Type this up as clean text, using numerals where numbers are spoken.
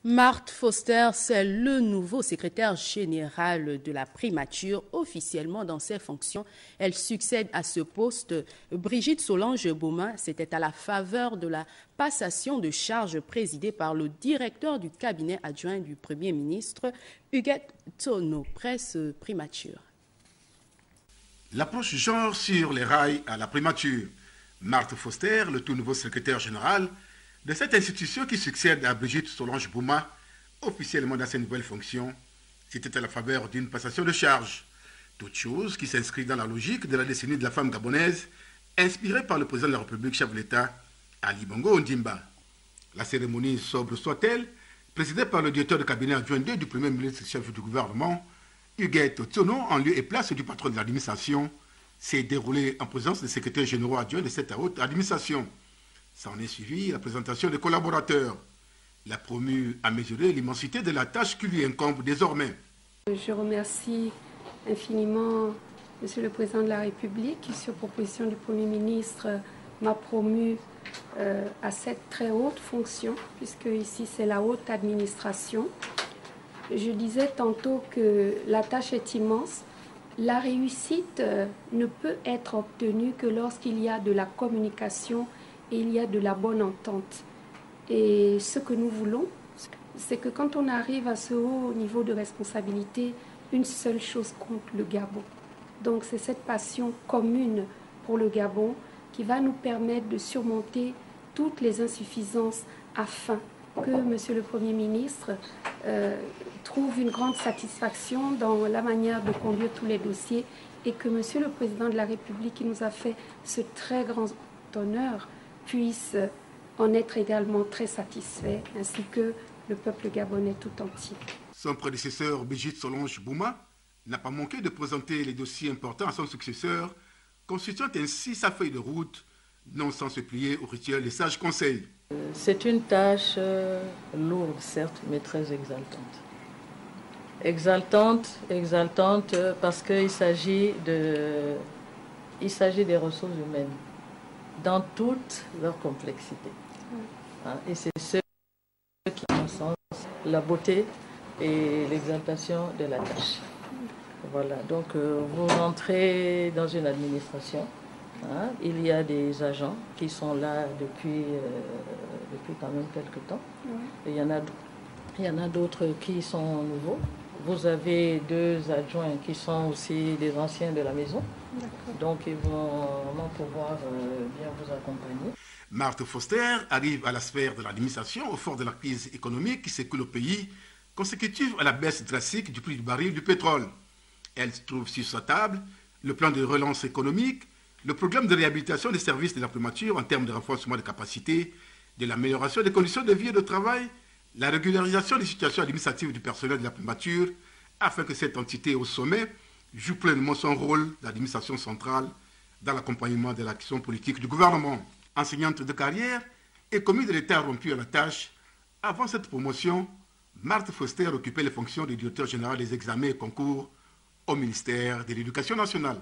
Marthe Foster, c'est le nouveau secrétaire général de la primature, officiellement dans ses fonctions. Elle succède à ce poste. Brigitte Solange-Bouma, c'était à la faveur de la passation de charges présidée par le directeur du cabinet adjoint du Premier ministre, Huguette Tsono, presse primature. L'approche genre sur les rails à la primature. Marthe Foster, le tout nouveau secrétaire général de cette institution qui succède à Brigitte Solange-Bouma, officiellement dans ses nouvelles fonctions, c'était à la faveur d'une passation de charges. Toute chose qui s'inscrit dans la logique de la décennie de la femme gabonaise, inspirée par le président de la République, chef de l'État, Ali Bongo Ondimba. La cérémonie, sobre soit-elle, présidée par le directeur de cabinet adjoint du Premier ministre chef du gouvernement, Huguette Tsono, en lieu et place du patron de l'administration, s'est déroulée en présence des secrétaires généraux adjoints de cette haute administration. S'en est suivi la présentation des collaborateurs. Il a promu à mesurer l'immensité de la tâche qui lui incombe désormais. Je remercie infiniment Monsieur le Président de la République qui, sur proposition du Premier ministre, m'a promu à cette très haute fonction, puisque ici c'est la haute administration. Je disais tantôt que la tâche est immense. La réussite ne peut être obtenue que lorsqu'il y a de la communication et il y a de la bonne entente. Et ce que nous voulons, c'est que quand on arrive à ce haut niveau de responsabilité, une seule chose compte, le Gabon. Donc c'est cette passion commune pour le Gabon qui va nous permettre de surmonter toutes les insuffisances afin que Monsieur le Premier ministre trouve une grande satisfaction dans la manière de conduire tous les dossiers et que Monsieur le Président de la République qui nous a fait ce très grand honneur puisse en être également très satisfait, ainsi que le peuple gabonais tout entier. Son prédécesseur, Brigitte Solange-Bouma, n'a pas manqué de présenter les dossiers importants à son successeur, constituant ainsi sa feuille de route, non sans se plier au rituel des sages conseils. C'est une tâche lourde, certes, mais très exaltante. Exaltante parce qu'il s'agit des ressources humaines dans toute leur complexité. Et c'est ce qui, en sens, la beauté et l'exaltation de la tâche. Voilà, donc vous rentrez dans une administration. Il y a des agents qui sont là depuis quand même quelques temps. Et il y en a d'autres qui sont nouveaux. Vous avez 2 adjoints qui sont aussi des anciens de la maison. Donc ils vont vraiment pouvoir bien vous accompagner. Marthe Foster arrive à la sphère de l'administration au fort de la crise économique qui secoue le pays, consécutive à la baisse drastique du prix du baril du pétrole. Elle trouve sur sa table le plan de relance économique, le programme de réhabilitation des services de la primature en termes de renforcement de capacité, de l'amélioration des conditions de vie et de travail, la régularisation des situations administratives du personnel de la primature, afin que cette entité au sommet joue pleinement son rôle d'administration centrale dans l'accompagnement de l'action politique du gouvernement. Enseignante de carrière et commis de l'État rompu à la tâche, avant cette promotion, Marthe Foster occupait les fonctions de directeur général des examens et concours au ministère de l'Éducation nationale.